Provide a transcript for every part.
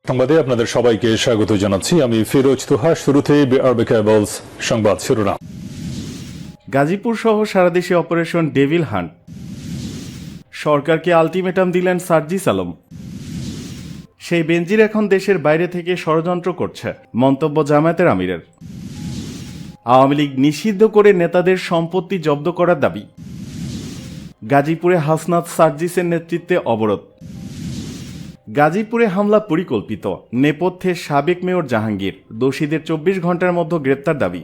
সংবাদে আপনাদের সবাইকে স্বাগত জানাচ্ছি। আমি ফিরোজ তুহা। শুরুতেই বিআরবি কেবলস সংবাদ শিরোনাম। গাজীপুর সহ সারা দেশে অপারেশন ডেভিল হান্ট। সরকারকে আলটিমেটাম দিলেন সার্জিস আলম। সেই বেনজির এখন দেশের বাইরে থেকে ষড়যন্ত্র করছে, মন্তব্য জামায়াতের আমিরের। আওয়ামী লীগ নিষিদ্ধ করে নেতাদের সম্পত্তি জব্দ করার দাবি। গাজীপুরে হাসনাত সার্জিসের নেতৃত্বে অবরোধ। গাজীপুরে হামলা পরিকল্পিত, নেপথ্যে সাবেক মেয়র জাহাঙ্গীর, দোষীদের 24 ঘন্টার মধ্যে গ্রেপ্তার দাবি।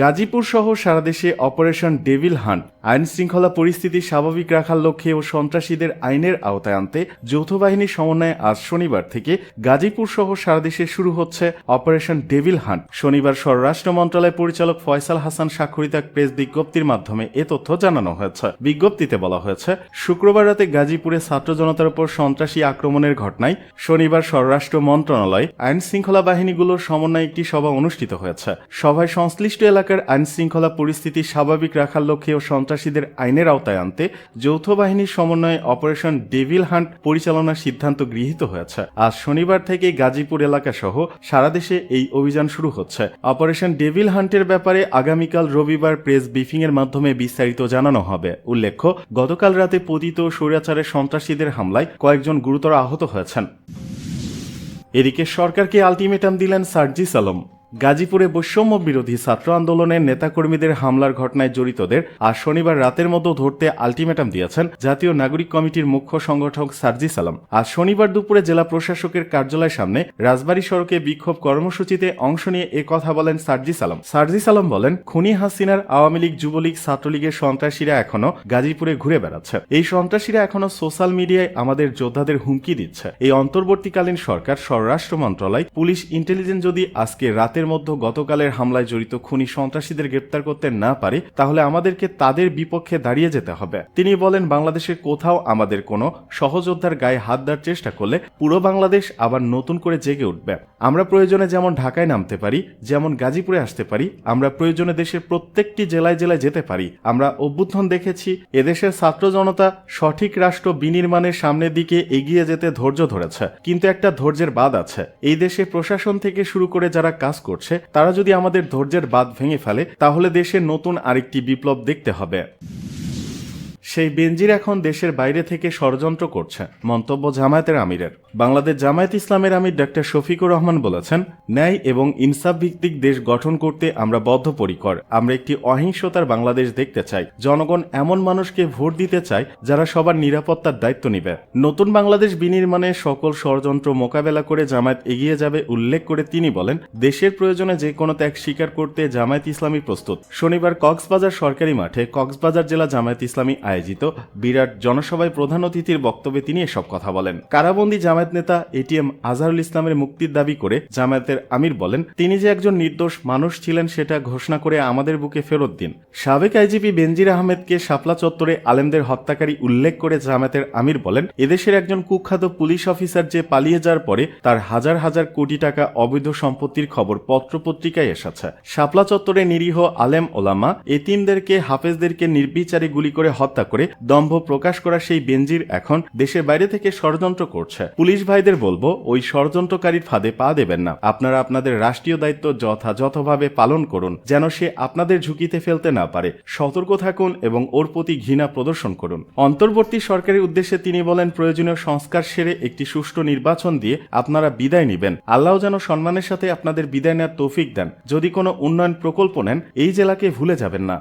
গাজীপুর সহ সারা দেশে অপারেশন ডেভিল হান্ট। আইন শৃঙ্খলা পরিস্থিতি স্বাভাবিক রাখার লক্ষ্যে ও সন্ত্রাসীদের আইনের আওতায় আনতে যৌথ বাহিনীর সমন্বয়ে আজ শনিবার থেকে গাজীপুর সহ সারা দেশে শুরু হচ্ছে অপারেশন ডেভিল হান্ট। শনিবার স্বরাষ্ট্র মন্ত্রণালয় পরিচালক ফয়সাল হাসান স্বাক্ষরিত এক প্রেস বিজ্ঞপ্তির মাধ্যমে এ তথ্য জানানো হয়েছে। বিজ্ঞপ্তিতে বলা হয়েছে, শুক্রবার রাতে গাজীপুরে ছাত্র জনতার উপর সন্ত্রাসী আক্রমণের ঘটনায় শনিবার স্বরাষ্ট্র মন্ত্রণালয় আইন শৃঙ্খলা বাহিনীগুলোর সমন্বয়ে একটি সভা অনুষ্ঠিত হয়েছে। সভায় সংশ্লিষ্ট এলাকার আইন শৃঙ্খলা পরিস্থিতি স্বাভাবিক রাখার লক্ষ্যে ও সন্ত্রাসীদের আইনের আওতায় আনতে যৌথ বাহিনীর সমন্বয়ে অপারেশন ডেভিল হান্ট পরিচালনার সিদ্ধান্ত গৃহীত হয়েছে। আজ শনিবার থেকে গাজীপুর এলাকা সহ সারা দেশে এই অভিযান শুরু হচ্ছে। অপারেশন ডেভিল হান্টের ব্যাপারে আগামীকাল রবিবার প্রেস ব্রিফিং এর মাধ্যমে বিস্তারিত জানানো হবে। উল্লেখ্য, গতকাল রাতে পতিত স্বৈরাচারের সন্ত্রাসীদের হামলায় কয়েকজন গুরুতর আহত হয়েছেন। এদিকে সরকারকে আলটিমেটাম দিলেন সার্জিস আলম। গাজীপুরে বৈষম্য বিরোধী ছাত্র আন্দোলনের নেতাকর্মীদের হামলার ঘটনায় জড়িতদের আজ শনিবার রাতের মধ্যে ধরতে আলটিমেটাম দিয়েছেন জাতীয় নাগরিক কমিটির মুখ্য সংগঠক সার্জিস আলম। আজ শনিবার দুপুরে জেলা প্রশাসকের কার্যালয়ের সামনে রাজবাড়ী সড়কে বিক্ষোভ কর্মসূচিতে অংশ নিয়ে এ কথা বলেন সার্জিস আলম। সার্জিস আলম বলেন, খুনি হাসিনার আওয়ামী লীগ, যুবলীগ, ছাত্রলীগের সন্ত্রাসীরা এখনো গাজীপুরে ঘুরে বেড়াচ্ছে। এই সন্ত্রাসীরা এখনো সোশ্যাল মিডিয়ায় আমাদের যোদ্ধাদের হুমকি দিচ্ছে। এই অন্তর্বর্তীকালীন সরকার, স্বরাষ্ট্র মন্ত্রণালয়, পুলিশ, ইন্টেলিজেন্স যদি আজকে রাতের মধ্যে গতকালের হামলায় জড়িত খুনি সন্ত্রাসীদের গ্রেপ্তার করতে না পারে, তাহলে আমাদেরকে তাদের বিপক্ষে দাঁড়িয়ে যেতে হবে। তিনি বলেন, বাংলাদেশের কোথাও আমাদের কোনো সহযোদ্ধার গায়ে হাত দেওয়ার চেষ্টা করলে পুরো বাংলাদেশ আবার নতুন করে জেগে উঠবে। আমরা প্রয়োজনে যেমন ঢাকায় নামতে পারি, যেমন গাজীপুরে আসতে পারি, আমরা প্রয়োজনে দেশের প্রত্যেকটি জেলায় জেলায় যেতে পারি। আমরা অভ্যুত্থান দেখেছি, এদেশের ছাত্র জনতা সঠিক রাষ্ট্র বিনির্মাণের সামনের দিকে এগিয়ে যেতে ধৈর্য ধরেছে, কিন্তু একটা ধৈর্যের বাঁধ আছে। এই দেশে প্রশাসন থেকে শুরু করে যারা কাজ করছে তারা যদি আমাদের ধৈর্যের বাঁধ ভেঙে ফেলে, তাহলে দেশে নতুন আরেকটি বিপ্লব দেখতে হবে। সেই বেনজির এখন দেশের বাইরে থেকে ষড়যন্ত্র করছে, মন্তব্য জামায়াতের আমিরের। বাংলাদেশ জামায়াত ইসলামের আমির ডক্টর শফিকুর রহমান বলেছেন, ন্যায় এবং ইনসাফ ভিত্তিক দেশ গঠন করতে আমরা বদ্ধপরিকর। আমরা একটি অহিংসতার বাংলাদেশ দেখতে চাই। জনগণ এমন মানুষকে ভোট দিতে চায় যারা সবার নিরাপত্তার দায়িত্ব নিবে। নতুন বাংলাদেশ বিনির্মাণে সকল ষড়যন্ত্র মোকাবেলা করে জামায়াত এগিয়ে যাবে উল্লেখ করে তিনি বলেন, দেশের প্রয়োজনে যে কোনো ত্যাগ স্বীকার করতে জামায়াত ইসলামী প্রস্তুত। শনিবার কক্সবাজার সরকারি মাঠে কক্সবাজার জেলা জামায়াত ইসলামী আয়োজিত বিরাট জনসভায় প্রধান অতিথির বক্তব্যে তিনি এসব কথা বলেন। কারাবন্দী জামায়াত নেতা এটিএম আজহারুল ইসলামের মুক্তির দাবি করে জামায়াতের আমির বলেন, তিনি যে একজন নির্দোষ মানুষ ছিলেন সেটা ঘোষণা করে আমাদের বুকে ফেরত দিন। সাবেক আইজিপি বেনজির আহমেদকে শাপলা চত্বরে আলেমদের হত্যাকারী উল্লেখ করে জামায়াতের আমির বলেন, এদেশের একজন কুখ্যাত পুলিশ অফিসার যে পালিয়ে যাওয়ার পরে তার হাজার হাজার কোটি টাকা অবৈধ সম্পত্তির খবর পত্রপত্রিকায় এসেছে। শাপলা চত্বরে নিরীহ আলেম ওলামা, এতিমদেরকে, হাফেজদেরকে নির্বিচারে গুলি করে হত্যা করে দম্ভ প্রকাশ করা সেই বেনজির এখন দেশের বাইরে থেকে ষড়যন্ত্র করছে। পুলিশ ভাইদের বলবো, ওই ষড়যন্ত্রকারীর ফাঁদে পা দেবেন না। আপনারা আপনাদের রাষ্ট্রীয় দায়িত্ব যথাযথভাবে পালন করুন, যেন সে আপনাদের ঝুঁকিতে ফেলতে না পারে। সতর্ক থাকুন এবং ওর প্রতি ঘৃণা প্রদর্শন করুন। অন্তর্বর্তী সরকারের উদ্দেশ্যে তিনি বলেন, প্রয়োজনীয় সংস্কার সেরে একটি সুষ্ঠু নির্বাচন দিয়ে আপনারা বিদায় নেবেন। আল্লাহ যেন সম্মানের সাথে আপনাদের বিদায় নেওয়ার তৌফিক দেন। যদি কোনো উন্নয়ন প্রকল্প নেন, এই জেলাকে ভুলে যাবেন না।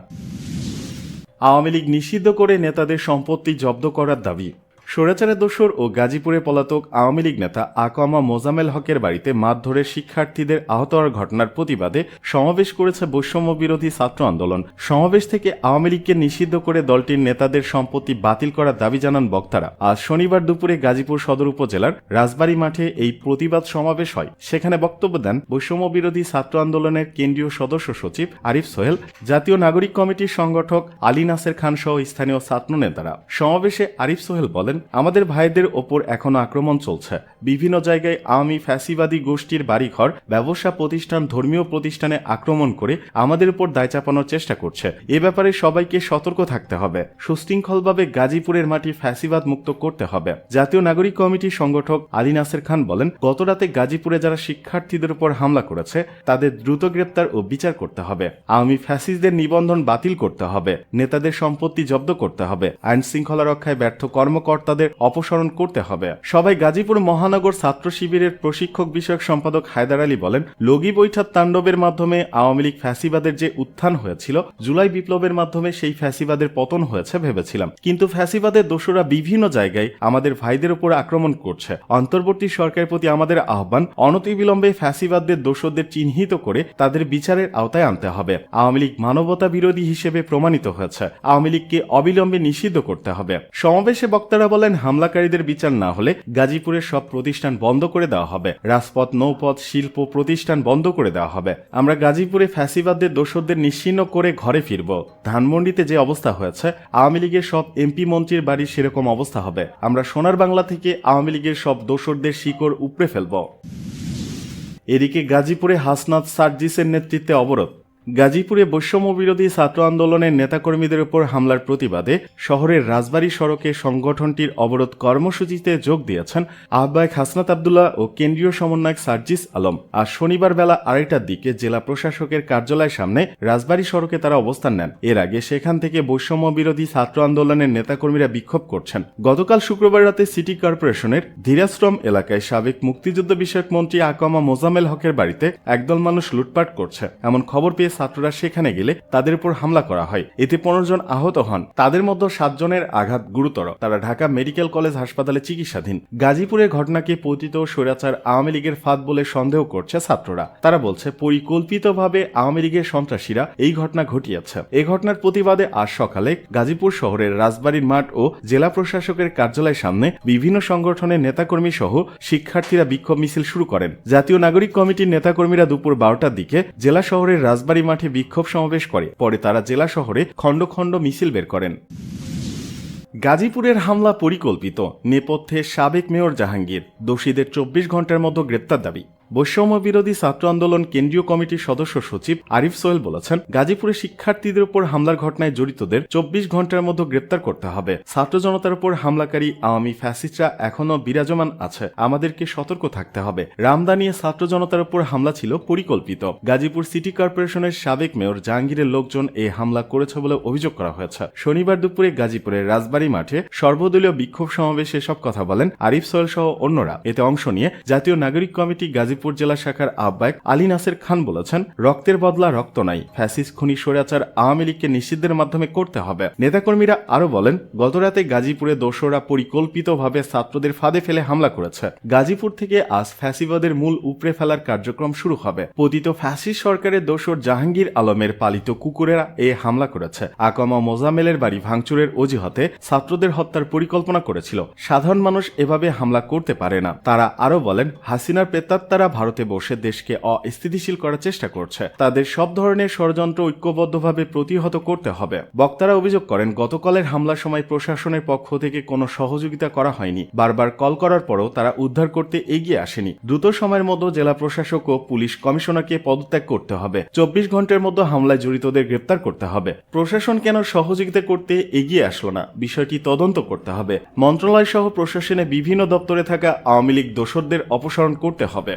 আওয়ামী লীগ নিষিদ্ধ করে নেতাদের সম্পত্তি জব্দ করার দাবি। স্বৈরাচারের দোসর ও গাজীপুরে পলাতক আওয়ামী লীগ নেতা আকোয়ামা মোজামেল হকের বাড়িতে মারধরে শিক্ষার্থীদের আহত হওয়ার ঘটনার প্রতিবাদে সমাবেশ করেছে বৈষম্য বিরোধী ছাত্র আন্দোলন। সমাবেশ থেকে আওয়ামী লীগকে নিষিদ্ধ করে দলটির নেতাদের সম্পত্তি বাতিল করার দাবি জানান বক্তারা। আজ শনিবার দুপুরে গাজীপুর সদর উপজেলার রাজবাড়ী মাঠে এই প্রতিবাদ সমাবেশ হয়। সেখানে বক্তব্য দেন বৈষম্য বিরোধী ছাত্র আন্দোলনের কেন্দ্রীয় সদস্য সচিব আরিফ সোহেল, জাতীয় নাগরিক কমিটির সংগঠক আলী নাসের খান সহ স্থানীয় ছাত্র নেতারা। সমাবেশে আরিফ সোহেল বলেন, আমাদের ভাইদের ওপর এখনো আক্রমণ চলছে। বিভিন্ন জায়গায় আওয়ামী ফ্যাসিবাদী গোষ্ঠীর বাড়িঘর, ব্যবসা প্রতিষ্ঠান, ধর্মীয় প্রতিষ্ঠানে আক্রমণ করে আমাদের উপর দায় চাপানোর চেষ্টা করছে। এ ব্যাপারে সবাইকে সতর্ক থাকতে হবে। সুশৃঙ্খলভাবে গাজীপুরের মাটি ফ্যাসিবাদ মুক্ত করতে হবে। জাতীয় নাগরিক কমিটির সংগঠক আলী নাসের খান বলেন, গতরাতে গাজীপুরে যারা শিক্ষার্থীদের উপর হামলা করেছে তাদের দ্রুত গ্রেপ্তার ও বিচার করতে হবে। আওয়ামী ফ্যাসিস্টদের নিবন্ধন বাতিল করতে হবে, নেতাদের সম্পত্তি জব্দ করতে হবে, আইন শৃঙ্খলা রক্ষায় ব্যর্থ কর্মকর্তাদের অপসারণ করতে হবে। সবাই গাজীপুর মহানগর ছাত্র শিবিরের প্রশিক্ষক বিষয়ক সম্পাদক হায়দার আলী বলেন, লগি বৈঠার তাণ্ডবের মাধ্যমে আওয়ামী লীগ ফ্যাসিবাদের যে উত্থান হয়েছিল, জুলাই বিপ্লবের মাধ্যমে সেই ফ্যাসিবাদের পতন হয়েছে ভেবেছিলাম, কিন্তু ফ্যাসিবাদের দোষরা বিভিন্ন জায়গায় আমাদের ভাইদের উপর আক্রমণ করছে। অন্তর্বর্তী সরকারের প্রতি আমাদের আহ্বান, অনতিবিলম্বে ফ্যাসিবাদদের দোষদের চিহ্নিত করে তাদের বিচারের আওতায় আনতে হবে। আওয়ামী লীগ মানবতা বিরোধী হিসেবে প্রমাণিত হয়েছে। আওয়ামী লীগকে অবিলম্বে নিষিদ্ধ করতে হবে। সমাবেশে বক্তারা বলেন, হামলাকারীদের বিচার না হলে গাজীপুরের সব প্রতিষ্ঠান বন্ধ করে দেওয়া হবে, রাজপথ, নৌপথ, শিল্প প্রতিষ্ঠান বন্ধ করে দেওয়া হবে। আমরা গাজীপুরে ফ্যাসিবাদদের দোষদের নিশ্চিহ্ন করে ঘরে ফিরব। ধানমন্ডিতে যে অবস্থা হয়েছে, আওয়ামী লীগের সব এমপি মন্ত্রীর বাড়ির সেরকম অবস্থা হবে। আমরা সোনার বাংলা থেকে আওয়ামী লীগের সব দোষরদের শিকড় উপড়ে ফেলব। এদিকে গাজীপুরে হাসনাত সার্জিসের নেতৃত্বে অবরোধ। গাজীপুরে বৈষম্য বিরোধী ছাত্র আন্দোলনের নেতাকর্মীদের উপর হামলার প্রতিবাদে শহরের রাজবাড়ী সড়কে সংগঠনটির অবরোধ কর্মসূচিতে যোগ দিয়েছেন আহ্বায়ক হাসনাত আব্দুল্লাহ ও কেন্দ্রীয় সমন্বয়ক সার্জিস আলম। আজ শনিবার বেলা 2:30টার দিকে জেলা প্রশাসকের কার্যালয়ের সামনে রাজবাড়ী সড়কে তারা অবস্থান নেন। এর আগে সেখান থেকে বৈষম্য বিরোধী ছাত্র আন্দোলনের নেতাকর্মীরা বিক্ষোভ করছেন। গতকাল শুক্রবার রাতে সিটি কর্পোরেশনের ধীরাশ্রম এলাকায় সাবেক মুক্তিযুদ্ধ বিষয়ক মন্ত্রী আকমা মোজাম্মেল হকের বাড়িতে একদল মানুষ লুটপাট করছে এমন খবর পেয়ে ছাত্ররা সেখানে গেলে তাদের উপর হামলা করা হয়। এতে 15 জন আহত হন। তাদের মধ্যে 7 জনের আঘাত গুরুতর। তারা ঢাকা মেডিকেল কলেজ হাসপাতালে চিকিৎসাধীন। গাজীপুরের ঘটনাকে পতিত স্বৈরাচার আওয়ামী লীগের ফাঁদ বলে সন্দেহ করছে ছাত্ররা। তারা বলছে, পরিকল্পিতভাবে আওয়ামী লীগের সন্ত্রাসীরা এই ঘটনা ঘটিয়েছে। এই ঘটনার প্রতিবাদে আজ সকালে গাজীপুর শহরের রাজবাড়ীর মাঠ ও জেলা প্রশাসকের কার্যালয়ের সামনে বিভিন্ন সংগঠনের নেতাকর্মী সহ শিক্ষার্থীরা বিক্ষোভ মিছিল শুরু করেন। জাতীয় নাগরিক কমিটির নেতাকর্মীরা দুপুর 12টার দিকে জেলা শহরের রাজবাড়ী মাঠে বিক্ষোভ সমাবেশ করে। পরে তারা জেলা শহরে খণ্ড খণ্ড মিছিল বের করেন। গাজীপুরের হামলা পরিকল্পিত, নেপথ্যে সাবেক মেয়র জাহাঙ্গীর, দোষীদের 24 ঘন্টার মধ্যে গ্রেপ্তার দাবি। বৈষম্য বিরোধী ছাত্র আন্দোলন কেন্দ্রীয় কমিটির সদস্য সচিব আরিফ সোহেল বলেছেন, গাজীপুরে শিক্ষার্থীদের উপর হামলার ঘটনায় জড়িতদের 24 ঘন্টার মধ্যে গ্রেপ্তার করতে হবে। ছাত্র জনতার উপর হামলাকারী আওয়ামী ফ্যাসিস্টরা এখনো বিরাজমান আছে, আমাদেরকে সতর্ক থাকতে হবে। রামদানিয়ে ছাত্র জনতার উপর হামলা ছিল পরিকল্পিত। গাজীপুর সিটি কর্পোরেশনের সাবেক মেয়র জাহাঙ্গীরের লোকজন এই হামলা করেছে বলে অভিযোগ করা হয়েছে। শনিবার দুপুরে গাজীপুরের রাজবাড়ী মাঠে সর্বদলীয় বিক্ষোভ সমাবেশে এসব কথা বলেন আরিফ সোহেল সহ অন্যরা। এতে অংশ নিয়ে জাতীয় নাগরিক কমিটি গাজীপুর জেলা শাখার আহ্বায়ক আলী নাসের খান বলেছেন, রক্তের বদলা রক্ত নাই, ফ্যাসিস্ট খুনি স্বৈরাচার আওয়ামী লীগকে নিষিদ্ধের মাধ্যমে করতে হবে। নেতাকর্মীরা আরো বলেন, গতরাতে গাজীপুরে দোসররা পরিকল্পিতভাবে ছাত্রদের ফাঁদে ফেলে হামলা করেছে। গাজীপুর থেকে আজ ফ্যাসিবাদের মূল উপড়ে ফেলার কার্যক্রম শুরু হবে। পতিত ফ্যাসিস্ট সরকারের দোসর জাহাঙ্গীর আলমের পালিত কুকুরেরা এই হামলা করেছে। আকমা মোজাম্মেলের বাড়ি ভাঙচুরের অজুহাতে ছাত্রদের হত্যার পরিকল্পনা করেছিল। সাধারণ মানুষ এভাবে হামলা করতে পারে না। তারা আরো বলেন, হাসিনার প্রেতাত্মারা ভারতে বসে দেশকে অস্থিতিশীল করার চেষ্টা করছে। তাদের সব ধরনের ষড়যন্ত্র ঐক্যবদ্ধভাবে প্রতিহত করতে হবে। বক্তারা অভিযোগ করেন, গতকালের হামলার সময় প্রশাসনের পক্ষ থেকে কোনো সহযোগিতা করা হয়নি। বারবার কল করার পরও তারা উদ্ধার করতে এগিয়ে আসেনি। দ্রুত সময়ের মধ্যে জেলা প্রশাসক ও পুলিশ কমিশনারকে পদত্যাগ করতে হবে। 24 ঘন্টার মধ্যে হামলায় জড়িতদের গ্রেপ্তার করতে হবে। প্রশাসন কেন সহযোগিতা করতে এগিয়ে আসলো না, বিষয়টি তদন্ত করতে হবে। মন্ত্রণালয় সহ প্রশাসনে বিভিন্ন দপ্তরে থাকা আওয়ামী লীগ দোসরদের অপসারণ করতে হবে।